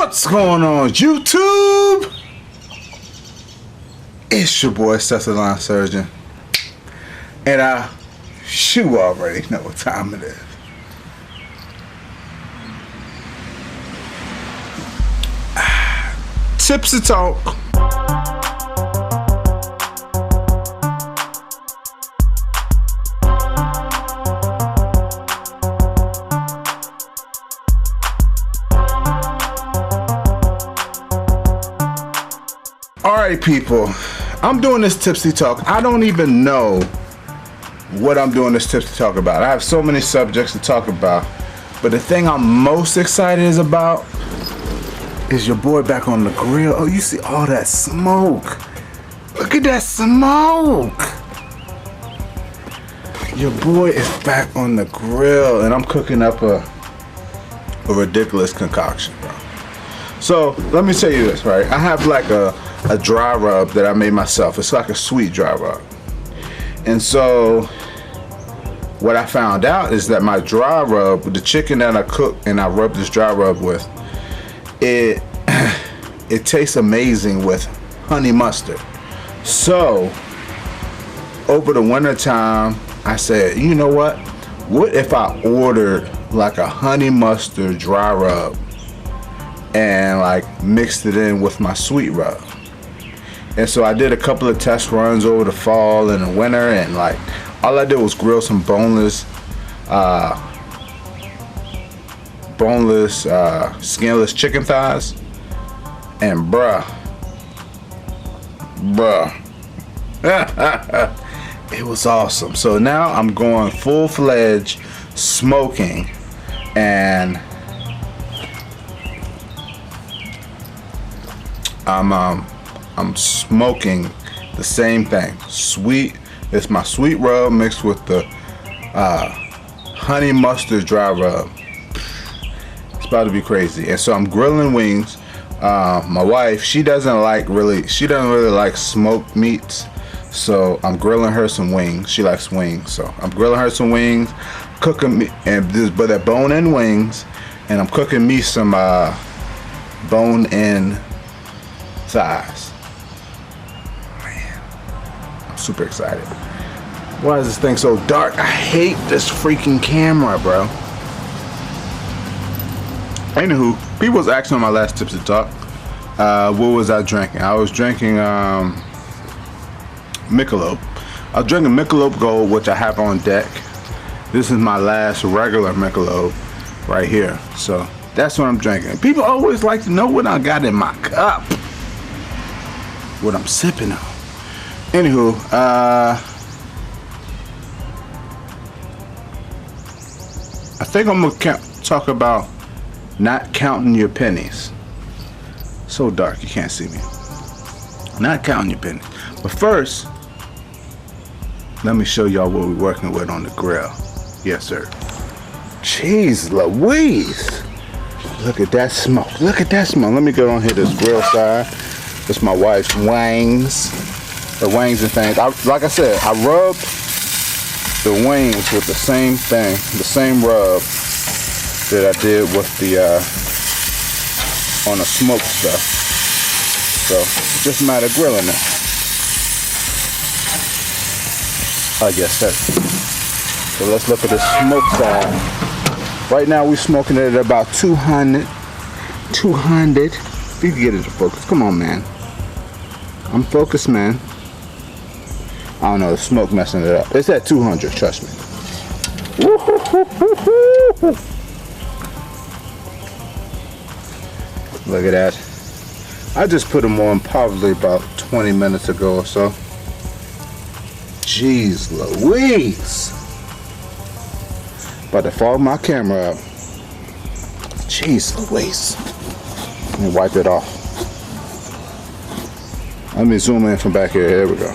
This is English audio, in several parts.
What's going on, YouTube? It's your boy, Line Surgeon, and you already know what time it is. Tips to talk. Alright people, I'm doing this tipsy talk. I don't even know what I'm doing this tipsy talk about. I have so many subjects to talk about, but the thing I'm most excited about is your boy back on the grill. Oh, you see all that smoke. Look at that smoke. Your boy is back on the grill and I'm cooking up a ridiculous concoction, bro. So let me tell you this, right? I have like a dry rub that I made myself. It's like a sweet dry rub. And so what I found out is that my dry rub, the chicken that I cooked and I rubbed this dry rub with, it tastes amazing with honey mustard. So over the winter time, I said, you know what if I ordered like a honey mustard dry rub and like mixed it in with my sweet rub? And so I did a couple of test runs over the fall and the winter, and like all I did was grill some boneless skinless chicken thighs, and bruh it was awesome. So now I'm going full-fledged smoking, and I'm smoking the same thing. Sweet. It's my sweet rub mixed with the honey mustard dry rub. It's about to be crazy. And so I'm grilling wings. My wife, she doesn't really like smoked meats, so I'm grilling her some wings. She likes wings, so I'm grilling her some wings, cooking me, but they're bone-in wings, and I'm cooking me some bone-in thighs. Super excited. Why is this thing so dark? I hate this freaking camera, bro. Anywho, people was asking on my last tips to talk, what was I drinking? I was drinking Michelob. I was drinking Michelob Gold, which I have on deck. This is my last regular Michelob right here. So that's what I'm drinking. People always like to know what I got in my cup, what I'm sipping on. Anywho, I think I'm gonna talk about not counting your pennies. So dark you can't see me. Not counting your pennies. But first, let me show y'all what we're working with on the grill. Yes, sir. Jeez Louise. Look at that smoke. Look at that smoke. Let me go on here this grill side. It's my wife's wings. The wings and things. Like I said, I rubbed the wings with the same thing, the same rub that I did with the on the smoked stuff. So it's just a matter of grilling it. I guess that's. So let's look at the smoke side. Right now we're smoking it at about 200. If you can get it to focus, come on, man. I'm focused, man. I don't know, the smoke messing it up. It's at 200, trust me. Look at that. I just put them on probably about 20 minutes ago or so. Jeez Louise. About to fog my camera up. Jeez Louise. Let me wipe it off. Let me zoom in from back here. Here we go.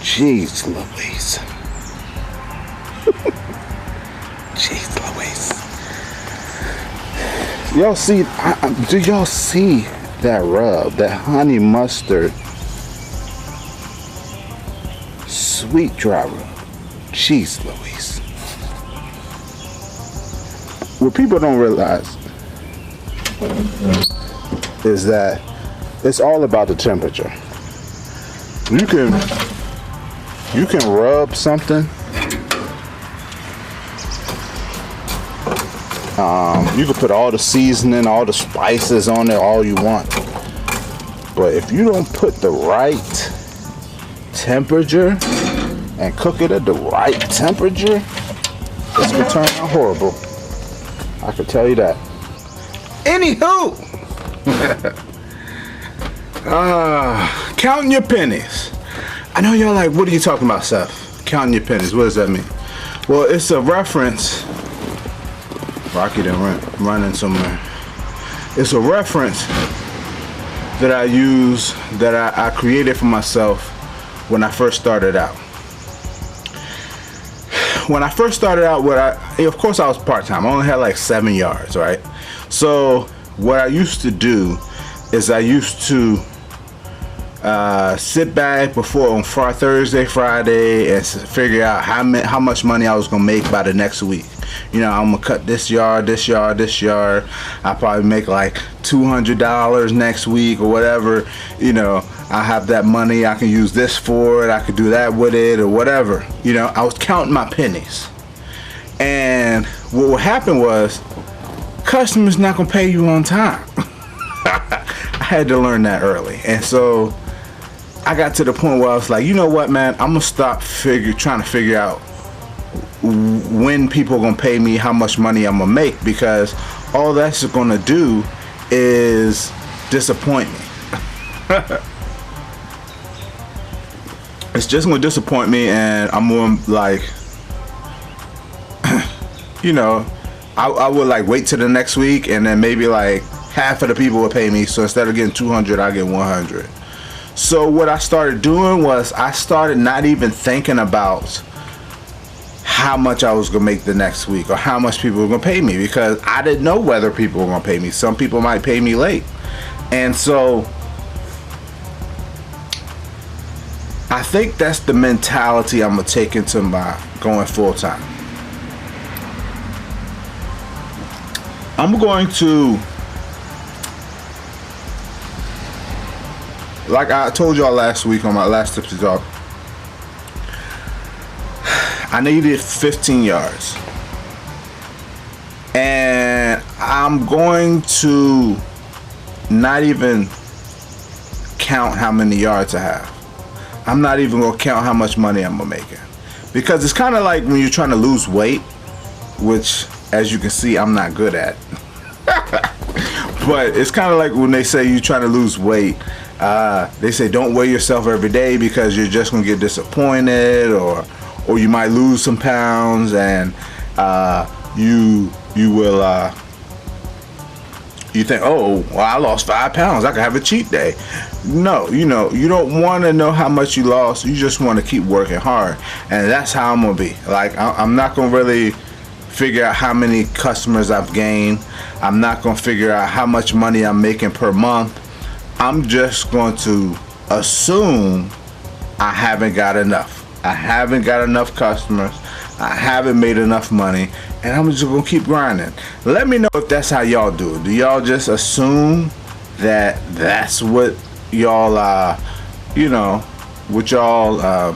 Jeez Louise. Jeez Louise. Y'all see, do y'all see that rub, that honey mustard sweet dry rub? Jeez Louise. What people don't realize is that it's all about the temperature. You can rub something. You can put all the seasoning, all the spices on there, all you want. But if you don't put the right temperature and cook it at the right temperature, it's gonna turn out horrible. I can tell you that. Anywho, counting your pennies. I know y'all like, what are you talking about, Seth? Counting your pennies, what does that mean? Well, it's a reference. Rocky done running somewhere. It's a reference that I use, that I created for myself when I first started out. When I first started out, of course I was part-time. I only had like 7 yards, right? So what I used to do is I used to sit back before on Thursday, Friday, and figure out how much money I was gonna make by the next week. You know, I'm gonna cut this yard, this yard, this yard. I'll probably make like $200 next week or whatever. You know, I have that money, I can use this for it, I could do that with it or whatever. You know, I was counting my pennies. And what would happen was, customers not gonna pay you on time. I had to learn that early. And so I got to the point where I was like, you know what, man, I'm gonna stop trying to figure out when people are gonna pay me, how much money I'm gonna make, because all that's gonna do is disappoint me. It's just gonna disappoint me, and I'm gonna like, you know, I would like wait till the next week, and then maybe like half of the people would pay me. So instead of getting 200, I get 100. So what I started doing was I started not even thinking about how much I was gonna make the next week or how much people were gonna pay me, because I didn't know whether people were gonna pay me. Some people might pay me late. And so I think that's the mentality I'm gonna take into my going full time. I'm going to, like I told y'all last week on my last Tipsy Talk, I needed 15 yards. And I'm going to not even count how many yards I have. I'm not even going to count how much money I'm making. Because it's kind of like when you're trying to lose weight, which, as you can see, I'm not good at. But it's kind of like when they say you're trying to lose weight. They say don't weigh yourself every day because you're just going to get disappointed, or you might lose some pounds, and you will you think, oh, well, I lost 5 pounds, I could have a cheat day. No, you know, you don't want to know how much you lost. You just want to keep working hard, and that's how I'm gonna be. Like, I'm not gonna really figure out how many customers I've gained. I'm not gonna figure out how much money I'm making per month. I'm just going to assume I haven't got enough. I haven't got enough customers. I haven't made enough money, and I'm just gonna keep grinding. Let me know if that's how y'all do it. Do y'all just assume that that's what y'all, you know, what y'all,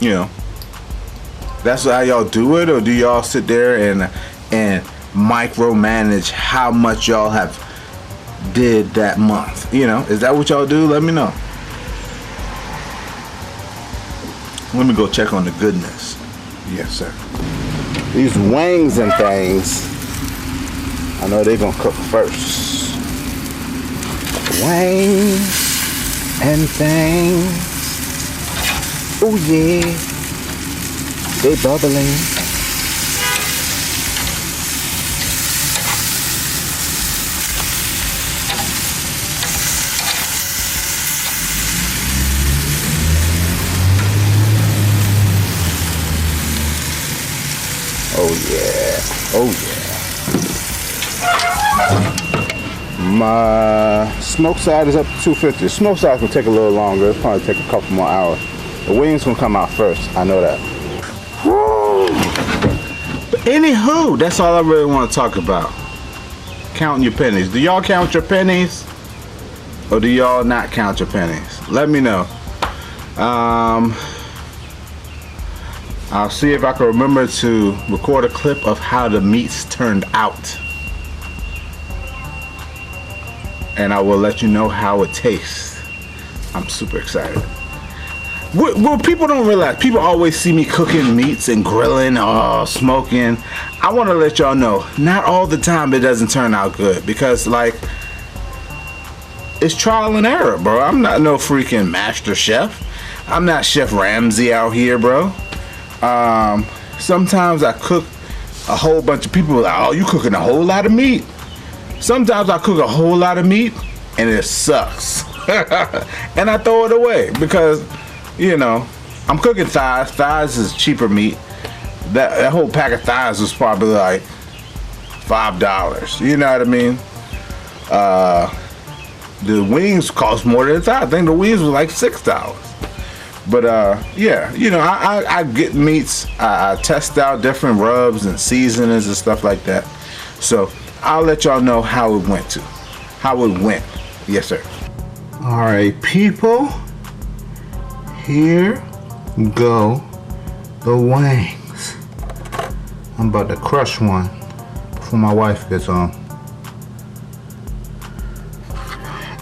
you know, that's how y'all do it, or do y'all sit there and micromanage how much y'all have did that month? You know, is that what y'all do? Let me know. Let me go check on the goodness. Yes, sir. These wings and things, I know they're gonna cook first. Wings and things. Oh yeah, they bubbling. Oh yeah, oh yeah. My smoke side is up to 250. Smoke side can take a little longer. It'll probably take a couple more hours. The wings gonna come out first. I know that. Woo! But anywho, that's all I really want to talk about. counting your pennies. Do y'all count your pennies? Or do y'all not count your pennies? Let me know. I'll see if I can remember to record a clip of how the meats turned out. And I will let you know how it tastes. I'm super excited. Well, people don't realize, people always see me cooking meats and grilling, smoking. I want to let y'all know, not all the time it doesn't turn out good, because like, it's trial and error, bro. I'm not no freaking master chef. I'm not Chef Ramsay out here, bro. Sometimes I cook a whole bunch of people like, oh, you cooking a whole lot of meat. Sometimes I cook a whole lot of meat and it sucks. And I throw it away because, you know, I'm cooking thighs. Thighs is cheaper meat. That whole pack of thighs was probably like $5. You know what I mean? The wings cost more than a thigh. I think the wings was like $6. But yeah, you know, I get meats. I test out different rubs and seasonings and stuff like that. So I'll let y'all know how it went. Yes, sir. All right, people. Here go the wings. I'm about to crush one before my wife gets home.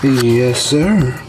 Yes, sir.